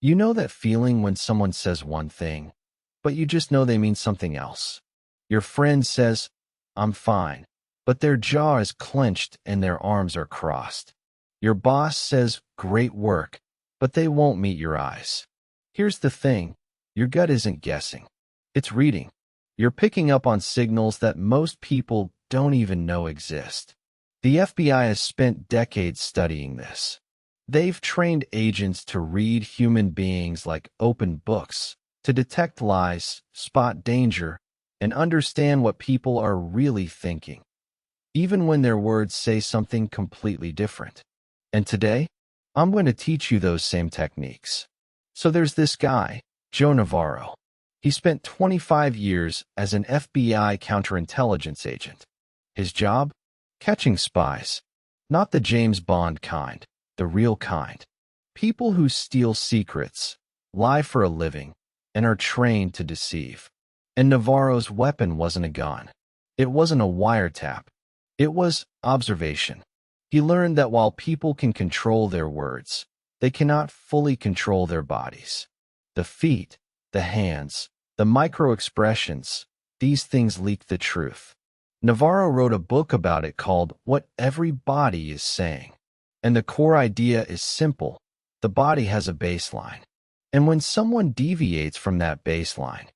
You know that feeling when someone says one thing, but you just know they mean something else. Your friend says, "I'm fine," but their jaw is clenched and their arms are crossed. Your boss says, "Great work," but they won't meet your eyes. Here's the thing, your gut isn't guessing. It's reading. You're picking up on signals that most people don't even know exist. The FBI has spent decades studying this. They've trained agents to read human beings like open books, to detect lies, spot danger, and understand what people are really thinking, even when their words say something completely different. And today, I'm going to teach you those same techniques. So there's this guy, Joe Navarro. He spent 25 years as an FBI counterintelligence agent. His job? Catching spies. Not the James Bond kind, the real kind. People who steal secrets, lie for a living, and are trained to deceive. And Navarro's weapon wasn't a gun. It wasn't a wiretap. It was observation. He learned that while people can control their words, they cannot fully control their bodies. The feet, the hands, the micro-expressions, these things leak the truth. Navarro wrote a book about it called What Every Body is Saying. And the core idea is simple. The body has a baseline. And when someone deviates from that baseline,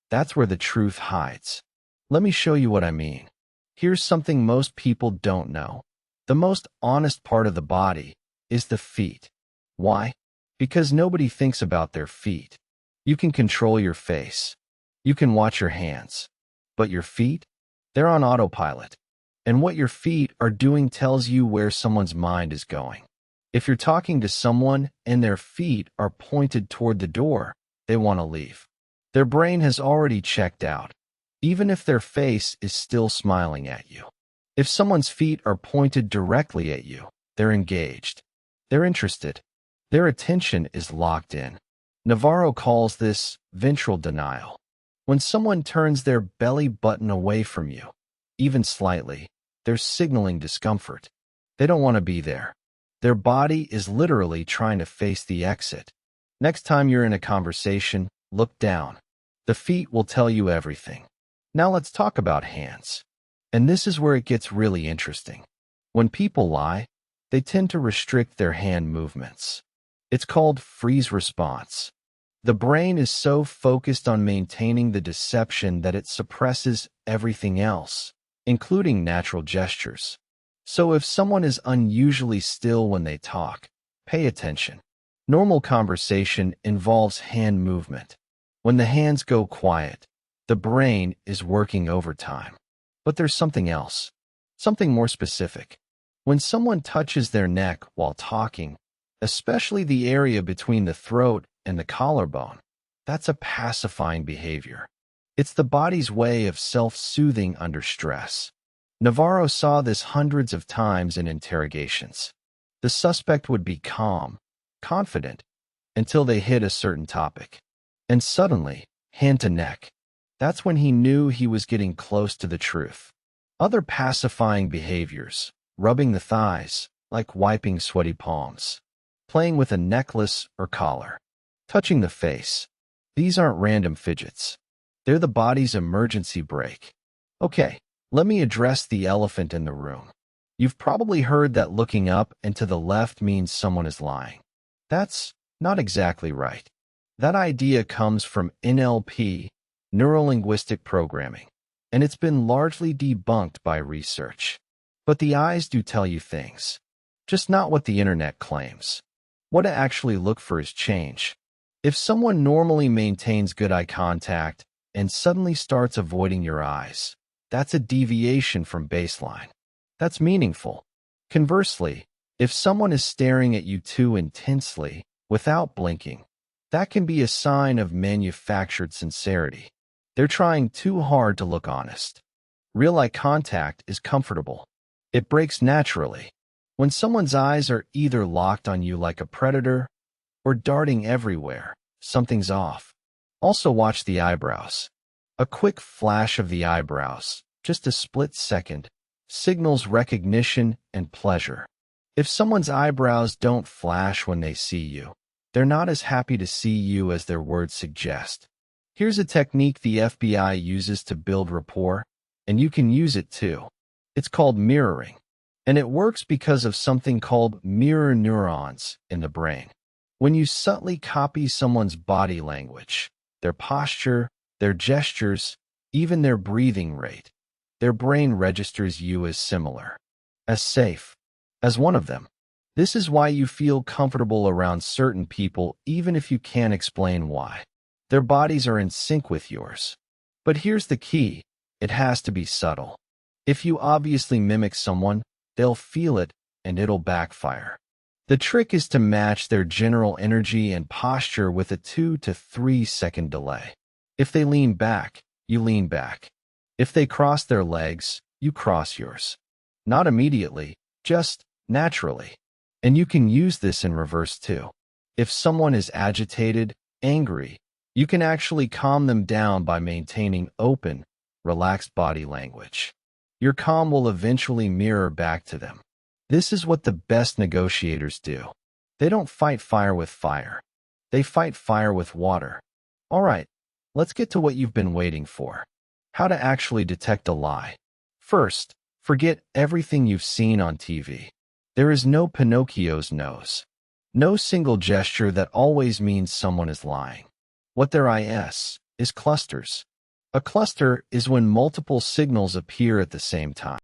that's where the truth hides. Let me show you what I mean. Here's something most people don't know. The most honest part of the body is the feet. Why? Because nobody thinks about their feet. You can control your face. You can watch your hands. But your feet? They're on autopilot. And what your feet are doing tells you where someone's mind is going. If you're talking to someone and their feet are pointed toward the door, they want to leave. Their brain has already checked out, even if their face is still smiling at you. If someone's feet are pointed directly at you, they're engaged. They're interested. Their attention is locked in. Navarro calls this ventral denial. When someone turns their belly button away from you, even slightly, they're signaling discomfort. They don't want to be there. Their body is literally trying to face the exit. Next time you're in a conversation, look down. The feet will tell you everything. Now let's talk about hands. And this is where it gets really interesting. When people lie, they tend to restrict their hand movements. It's called freeze response. The brain is so focused on maintaining the deception that it suppresses everything else, including natural gestures. So if someone is unusually still when they talk, pay attention. Normal conversation involves hand movement. When the hands go quiet, the brain is working overtime. But there's something else, something more specific. When someone touches their neck while talking, especially the area between the throat and the collarbone, that's a pacifying behavior. It's the body's way of self-soothing under stress. Navarro saw this hundreds of times in interrogations. The suspect would be calm, confident, until they hit a certain topic. And suddenly, hand to neck. That's when he knew he was getting close to the truth. Other pacifying behaviors, rubbing the thighs, like wiping sweaty palms, playing with a necklace or collar, touching the face. These aren't random fidgets. They're the body's emergency brake. Okay, let me address the elephant in the room. You've probably heard that looking up and to the left means someone is lying. That's not exactly right. That idea comes from NLP, neuro-linguistic programming, and it's been largely debunked by research. But the eyes do tell you things, just not what the internet claims. What to actually look for is change. If someone normally maintains good eye contact and suddenly starts avoiding your eyes, that's a deviation from baseline. That's meaningful. Conversely, if someone is staring at you too intensely without blinking, that can be a sign of manufactured sincerity. They're trying too hard to look honest. Real eye contact is comfortable. It breaks naturally. When someone's eyes are either locked on you like a predator or darting everywhere, something's off. Also watch the eyebrows. A quick flash of the eyebrows, just a split second, signals recognition and pleasure. If someone's eyebrows don't flash when they see you, They're not as happy to see you as their words suggest. Here's a technique the FBI uses to build rapport, and you can use it too. It's called mirroring, and it works because of something called mirror neurons in the brain. When you subtly copy someone's body language, their posture, their gestures, even their breathing rate, their brain registers you as similar, as safe, as one of them. This is why you feel comfortable around certain people even if you can't explain why. Their bodies are in sync with yours. But here's the key, it has to be subtle. If you obviously mimic someone, they'll feel it and it'll backfire. The trick is to match their general energy and posture with a 2 to 3 second delay. If they lean back, you lean back. If they cross their legs, you cross yours. Not immediately, just naturally. And you can use this in reverse too. If someone is agitated, angry, you can actually calm them down by maintaining open, relaxed body language. Your calm will eventually mirror back to them. This is what the best negotiators do. They don't fight fire with fire. They fight fire with water. All right, let's get to what you've been waiting for. How to actually detect a lie. First, forget everything you've seen on TV. There is no Pinocchio's nose. No single gesture that always means someone is lying. What there is clusters. A cluster is when multiple signals appear at the same time.